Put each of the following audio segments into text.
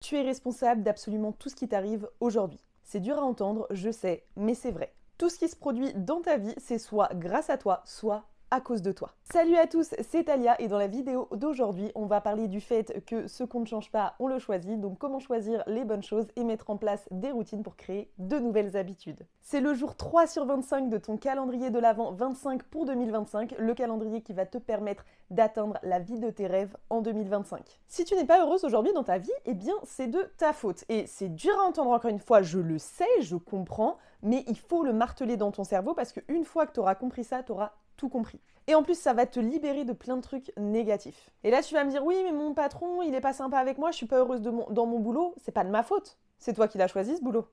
Tu es responsable d'absolument tout ce qui t'arrive aujourd'hui. C'est dur à entendre, je sais, mais c'est vrai. Tout ce qui se produit dans ta vie, c'est soit grâce à toi, soit à cause de toi. Salut à tous, c'est Talia et dans la vidéo d'aujourd'hui, on va parler du fait que ce qu'on ne change pas, on le choisit, donc comment choisir les bonnes choses et mettre en place des routines pour créer de nouvelles habitudes. C'est le jour 3 sur 25 de ton calendrier de l'Avent 25 pour 2025, le calendrier qui va te permettre d'atteindre la vie de tes rêves en 2025. Si tu n'es pas heureuse aujourd'hui dans ta vie, eh bien c'est de ta faute. Et c'est dur à entendre encore une fois, je le sais, je comprends, mais il faut le marteler dans ton cerveau parce qu'une fois que tu auras compris ça, tu auras tout compris. Et en plus, ça va te libérer de plein de trucs négatifs. Et là, tu vas me dire, oui, mais mon patron, il est pas sympa avec moi, je suis pas heureuse dans mon boulot. C'est pas de ma faute. C'est toi qui l'as choisi, ce boulot.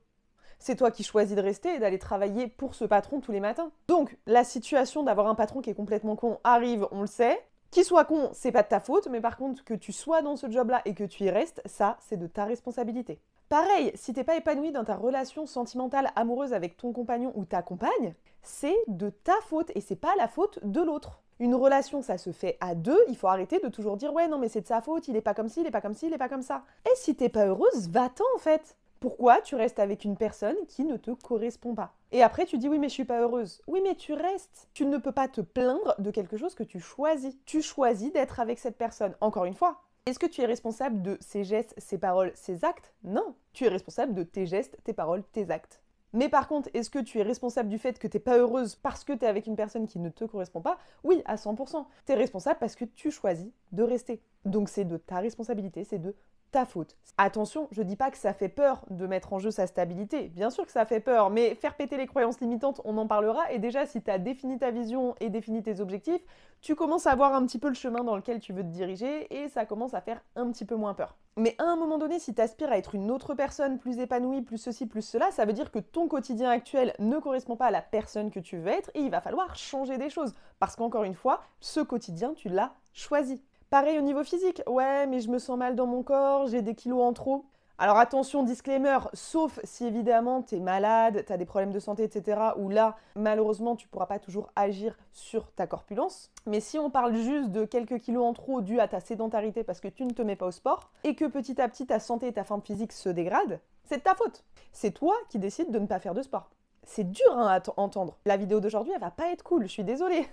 C'est toi qui choisis de rester et d'aller travailler pour ce patron tous les matins. Donc, la situation d'avoir un patron qui est complètement con arrive, on le sait. Qu'il soit con, c'est pas de ta faute, mais par contre, que tu sois dans ce job-là et que tu y restes, ça, c'est de ta responsabilité. Pareil, si t'es pas épanoui dans ta relation sentimentale amoureuse avec ton compagnon ou ta compagne, c'est de ta faute et c'est pas la faute de l'autre. Une relation, ça se fait à deux, il faut arrêter de toujours dire « ouais, non mais c'est de sa faute, il est pas comme ci, il est pas comme ci, il est pas comme ça ». Et si t'es pas heureuse, va-t'en en fait. Pourquoi tu restes avec une personne qui ne te correspond pas? Et après tu dis oui mais je suis pas heureuse. Oui mais tu restes. Tu ne peux pas te plaindre de quelque chose que tu choisis. Tu choisis d'être avec cette personne. Encore une fois, est-ce que tu es responsable de ses gestes, ses paroles, ses actes? Non. Tu es responsable de tes gestes, tes paroles, tes actes. Mais par contre, est-ce que tu es responsable du fait que t'es pas heureuse parce que t'es avec une personne qui ne te correspond pas? Oui, à 100%. T'es responsable parce que tu choisis de rester. Donc c'est de ta responsabilité, c'est de ta faute. Attention, je dis pas que ça fait peur de mettre en jeu sa stabilité. Bien sûr que ça fait peur, mais faire péter les croyances limitantes, on en parlera. Et déjà, si tu as défini ta vision et défini tes objectifs, tu commences à voir un petit peu le chemin dans lequel tu veux te diriger et ça commence à faire un petit peu moins peur. Mais à un moment donné, si tu aspires à être une autre personne, plus épanouie, plus ceci, plus cela, ça veut dire que ton quotidien actuel ne correspond pas à la personne que tu veux être et il va falloir changer des choses. Parce qu'encore une fois, ce quotidien, tu l'as choisi. Pareil au niveau physique, ouais mais je me sens mal dans mon corps, j'ai des kilos en trop. Alors attention, disclaimer, sauf si évidemment t'es malade, t'as des problèmes de santé, etc. Où là, malheureusement, tu pourras pas toujours agir sur ta corpulence. Mais si on parle juste de quelques kilos en trop dus à ta sédentarité parce que tu ne te mets pas au sport, et que petit à petit ta santé et ta forme physique se dégradent, c'est de ta faute. C'est toi qui décides de ne pas faire de sport. C'est dur à entendre. La vidéo d'aujourd'hui, elle va pas être cool, je suis désolée.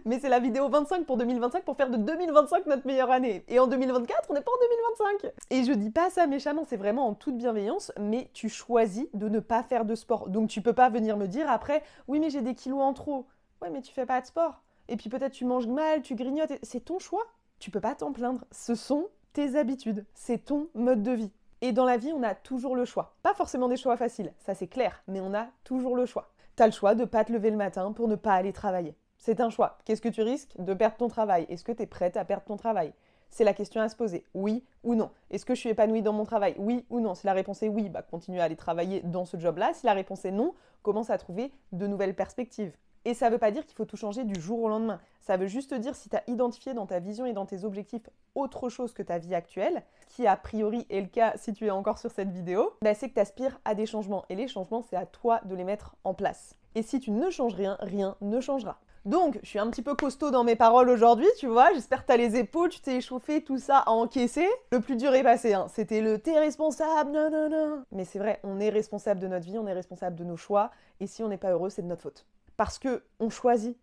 Mais c'est la vidéo 25 pour 2025 pour faire de 2025 notre meilleure année. Et en 2024, on n'est pas en 2025. Et je dis pas ça méchamment, c'est vraiment en toute bienveillance, mais tu choisis de ne pas faire de sport. Donc tu peux pas venir me dire après, oui mais j'ai des kilos en trop. Ouais mais tu fais pas de sport. Et puis peut-être tu manges mal, tu grignotes, c'est ton choix. Tu peux pas t'en plaindre. Ce sont tes habitudes, c'est ton mode de vie. Et dans la vie, on a toujours le choix. Pas forcément des choix faciles, ça c'est clair, mais on a toujours le choix. T'as le choix de pas te lever le matin pour ne pas aller travailler. C'est un choix. Qu'est-ce que tu risques? De perdre ton travail. Est-ce que tu es prête à perdre ton travail? C'est la question à se poser. Oui ou non? Est-ce que je suis épanouie dans mon travail? Oui ou non? Si la réponse est oui, bah continue à aller travailler dans ce job-là. Si la réponse est non, commence à trouver de nouvelles perspectives. Et ça ne veut pas dire qu'il faut tout changer du jour au lendemain. Ça veut juste dire si tu as identifié dans ta vision et dans tes objectifs autre chose que ta vie actuelle, qui a priori est le cas si tu es encore sur cette vidéo, bah c'est que tu aspires à des changements. Et les changements, c'est à toi de les mettre en place. Et si tu ne changes rien, rien ne changera. Donc, je suis un petit peu costaud dans mes paroles aujourd'hui, tu vois, j'espère que t'as les épaules, tu t'es échauffé, tout ça à encaisser. Le plus dur est passé, hein. C'était le « t'es responsable, non, non, non ». Mais c'est vrai, on est responsable de notre vie, on est responsable de nos choix, et si on n'est pas heureux, c'est de notre faute. Parce qu'on choisit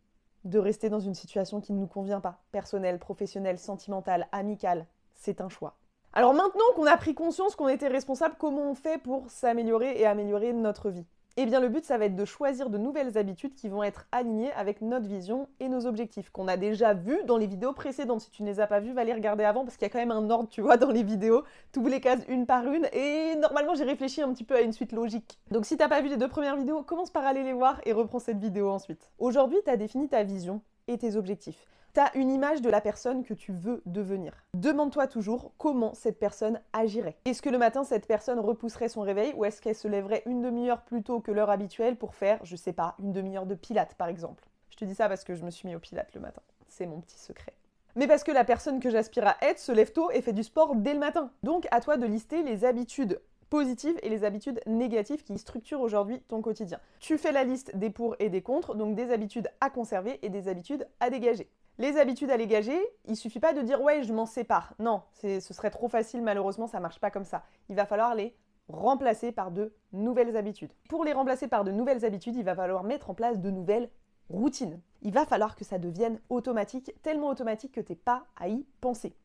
de rester dans une situation qui ne nous convient pas, personnelle, professionnelle, sentimentale, amicale, c'est un choix. Alors maintenant qu'on a pris conscience qu'on était responsable, comment on fait pour s'améliorer et améliorer notre vie ? Eh bien le but, ça va être de choisir de nouvelles habitudes qui vont être alignées avec notre vision et nos objectifs, qu'on a déjà vus dans les vidéos précédentes. Si tu ne les as pas vues, va les regarder avant, parce qu'il y a quand même un ordre, tu vois, dans les vidéos. Tu ouvres les cases une par une, et normalement j'ai réfléchi un petit peu à une suite logique. Donc si t'as pas vu les 2 premières vidéos, commence par aller les voir et reprends cette vidéo ensuite. Aujourd'hui, tu as défini ta vision et tes objectifs. T'as une image de la personne que tu veux devenir. Demande-toi toujours comment cette personne agirait. Est-ce que le matin, cette personne repousserait son réveil ou est-ce qu'elle se lèverait une demi-heure plus tôt que l'heure habituelle pour faire, je sais pas, une demi-heure de pilates par exemple? Je te dis ça parce que je me suis mis au pilates le matin. C'est mon petit secret. Mais parce que la personne que j'aspire à être se lève tôt et fait du sport dès le matin. Donc à toi de lister les habitudes positives et les habitudes négatives qui structurent aujourd'hui ton quotidien. Tu fais la liste des pour et des contre, donc des habitudes à conserver et des habitudes à dégager. Les habitudes à dégager, il suffit pas de dire ouais, je m'en sépare. Non, ce serait trop facile, malheureusement, ça marche pas comme ça. Il va falloir les remplacer par de nouvelles habitudes. Pour les remplacer par de nouvelles habitudes, il va falloir mettre en place de nouvelles routines. Il va falloir que ça devienne automatique, tellement automatique que t'aies pas à y penser.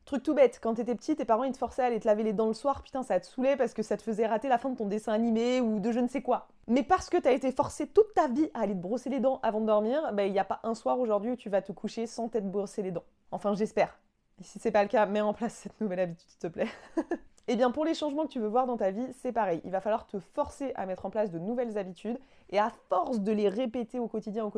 Truc tout bête, quand t'étais petit, tes parents ils te forçaient à aller te laver les dents le soir, putain ça te saoulait parce que ça te faisait rater la fin de ton dessin animé ou de je ne sais quoi. Mais parce que t'as été forcé toute ta vie à aller te brosser les dents avant de dormir, il n'y a pas un soir aujourd'hui où tu vas te coucher sans t'être brossé les dents. Enfin j'espère. Et si c'est pas le cas, mets en place cette nouvelle habitude s'il te plaît. Eh bien pour les changements que tu veux voir dans ta vie, c'est pareil. Il va falloir te forcer à mettre en place de nouvelles habitudes et à force de les répéter au quotidien,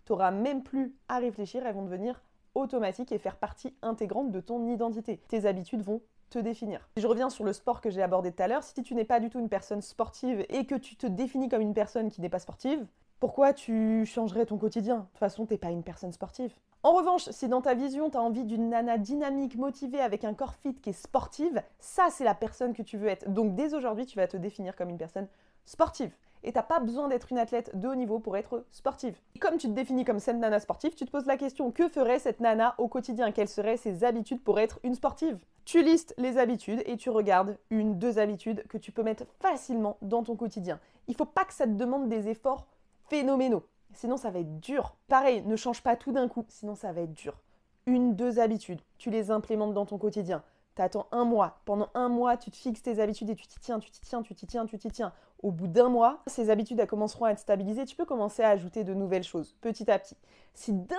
t'auras même plus à réfléchir, elles vont devenir automatique et faire partie intégrante de ton identité. Tes habitudes vont te définir. Je reviens sur le sport que j'ai abordé tout à l'heure. Si tu n'es pas du tout une personne sportive et que tu te définis comme une personne qui n'est pas sportive, pourquoi tu changerais ton quotidien? De toute façon, t'es pas une personne sportive. En revanche, si dans ta vision, tu as envie d'une nana dynamique, motivée, avec un corps fit qui est sportive, ça, c'est la personne que tu veux être. Donc, dès aujourd'hui, tu vas te définir comme une personne sportive. Et t'as pas besoin d'être une athlète de haut niveau pour être sportive. Et comme tu te définis comme cette nana sportive, tu te poses la question, que ferait cette nana au quotidien? Quelles seraient ses habitudes pour être une sportive? Tu listes les habitudes et tu regardes 1-2 habitudes que tu peux mettre facilement dans ton quotidien. Il faut pas que ça te demande des efforts phénoménaux. Sinon, ça va être dur. Pareil, ne change pas tout d'un coup, sinon ça va être dur. 1-2 habitudes, tu les implémentes dans ton quotidien. T'attends 1 mois. Pendant 1 mois, tu te fixes tes habitudes et tu t'y tiens. Au bout d'1 mois, ces habitudes elles commenceront à être stabilisées. Tu peux commencer à ajouter de nouvelles choses, petit à petit. Si d'un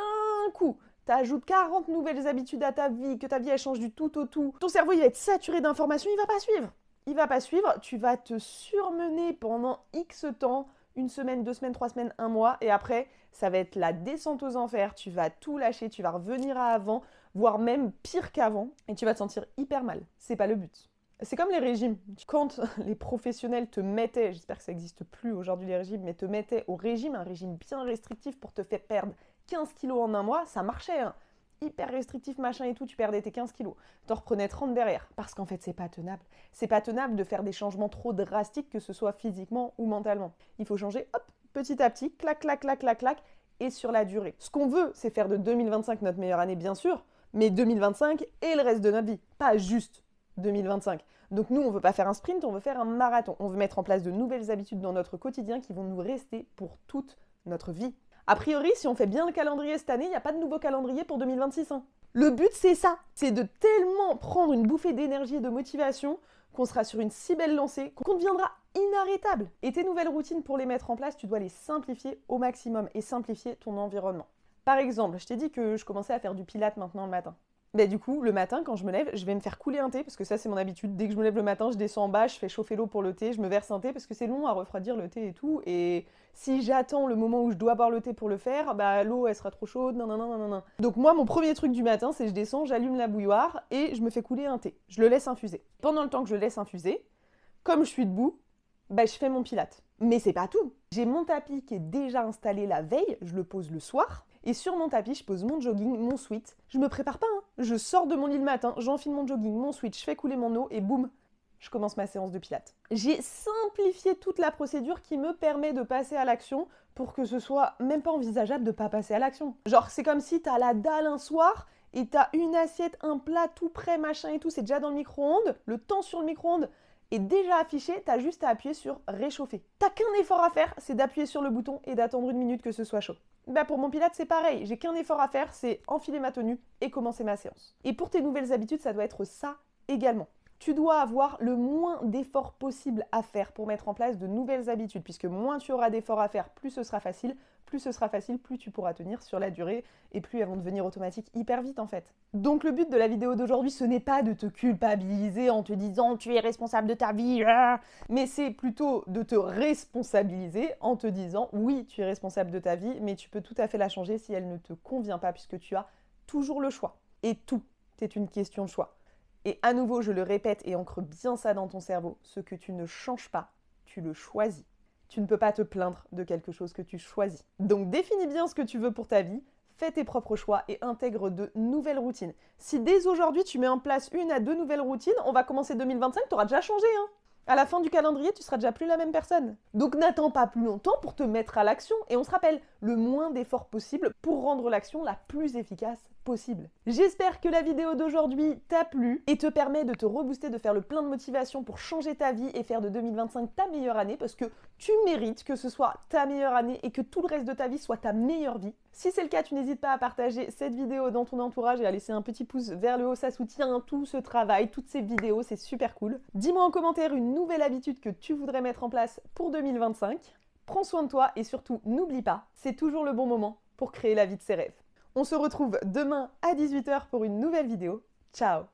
coup, tu ajoutes 40 nouvelles habitudes à ta vie, que ta vie elle change du tout au tout, ton cerveau il va être saturé d'informations, il va pas suivre. Il va pas suivre, tu vas te surmener pendant X temps, 1 semaine, 2 semaines, 3 semaines, 1 mois, et après, ça va être la descente aux enfers, tu vas tout lâcher, tu vas revenir à avant, voire même pire qu'avant, et tu vas te sentir hyper mal. C'est pas le but. C'est comme les régimes. Quand les professionnels te mettaient, j'espère que ça n'existe plus aujourd'hui les régimes, mais te mettaient au régime, un régime bien restrictif pour te faire perdre 15 kilos en 1 mois, ça marchait, hein. Hyper restrictif, machin et tout, tu perdais tes 15 kilos. T'en reprenais 30 derrière, parce qu'en fait, c'est pas tenable. C'est pas tenable de faire des changements trop drastiques, que ce soit physiquement ou mentalement. Il faut changer, hop, petit à petit, clac, clac, clac, clac, clac, et sur la durée. Ce qu'on veut, c'est faire de 2025 notre meilleure année, bien sûr, mais 2025 et le reste de notre vie, pas juste 2025. Donc nous, on veut pas faire un sprint, on veut faire un marathon. On veut mettre en place de nouvelles habitudes dans notre quotidien qui vont nous rester pour toute notre vie. A priori, si on fait bien le calendrier cette année, il n'y a pas de nouveau calendrier pour 2026. Hein. Le but, c'est ça. C'est de tellement prendre une bouffée d'énergie et de motivation qu'on sera sur une si belle lancée qu'on deviendra inarrêtable. Et tes nouvelles routines, pour les mettre en place, tu dois les simplifier au maximum et simplifier ton environnement. Par exemple, je t'ai dit que je commençais à faire du pilates maintenant le matin. Du coup, le matin, quand je me lève, je vais me faire couler un thé, parce que ça, c'est mon habitude. Dès que je me lève le matin, je descends en bas, je fais chauffer l'eau pour le thé, je me verse un thé, parce que c'est long à refroidir le thé et tout. Et si j'attends le moment où je dois boire le thé pour le faire, l'eau, elle sera trop chaude, nanana. Donc moi, mon premier truc du matin, c'est je descends, j'allume la bouilloire, et je me fais couler un thé. Je le laisse infuser. Pendant le temps que je le laisse infuser, comme je suis debout, je fais mon pilate. Mais c'est pas tout. J'ai mon tapis qui est déjà installé la veille, je le pose le soir. Et sur mon tapis, je pose mon jogging, mon sweat. Je me prépare pas, hein. Je sors de mon lit le matin, j'enfile mon jogging, mon sweat, je fais couler mon eau et boum, je commence ma séance de pilates. J'ai simplifié toute la procédure qui me permet de passer à l'action pour que ce soit même pas envisageable de pas passer à l'action. Genre, c'est comme si t'as la dalle un soir et t'as une assiette, un plat tout prêt, machin et tout, c'est déjà dans le micro-ondes, le temps sur le micro-ondes est déjà affiché, t'as juste à appuyer sur réchauffer. T'as qu'un effort à faire, c'est d'appuyer sur le bouton et d'attendre 1 minute que ce soit chaud. Pour mon pilate, c'est pareil, j'ai qu'un effort à faire, c'est enfiler ma tenue et commencer ma séance. Et pour tes nouvelles habitudes, ça doit être ça également. Tu dois avoir le moins d'efforts possible à faire pour mettre en place de nouvelles habitudes, puisque moins tu auras d'efforts à faire, plus ce sera facile, plus tu pourras tenir sur la durée, et plus elles vont devenir automatiques hyper vite en fait. Donc le but de la vidéo d'aujourd'hui, ce n'est pas de te culpabiliser en te disant « tu es responsable de ta vie », mais c'est plutôt de te responsabiliser en te disant « oui, tu es responsable de ta vie, mais tu peux tout à fait la changer si elle ne te convient pas, puisque tu as toujours le choix. » Et tout est une question de choix. Et à nouveau, je le répète et ancre bien ça dans ton cerveau, ce que tu ne changes pas, tu le choisis. Tu ne peux pas te plaindre de quelque chose que tu choisis. Donc définis bien ce que tu veux pour ta vie, fais tes propres choix et intègre de nouvelles routines. Si dès aujourd'hui tu mets en place 1 à 2 nouvelles routines, on va commencer 2025, tu auras déjà changé. Hein. À la fin du calendrier, tu seras déjà plus la même personne. Donc n'attends pas plus longtemps pour te mettre à l'action. Et on se rappelle, le moins d'efforts possible pour rendre l'action la plus efficace possible. J'espère que la vidéo d'aujourd'hui t'a plu et te permet de te rebooster, de faire le plein de motivation pour changer ta vie et faire de 2025 ta meilleure année, parce que tu mérites que ce soit ta meilleure année et que tout le reste de ta vie soit ta meilleure vie. Si c'est le cas, tu n'hésites pas à partager cette vidéo dans ton entourage et à laisser un petit pouce vers le haut, ça soutient tout ce travail, toutes ces vidéos, c'est super cool. Dis-moi en commentaire une nouvelle habitude que tu voudrais mettre en place pour 2025. Prends soin de toi et surtout, n'oublie pas, c'est toujours le bon moment pour créer la vie de ses rêves. On se retrouve demain à 18 h pour une nouvelle vidéo. Ciao!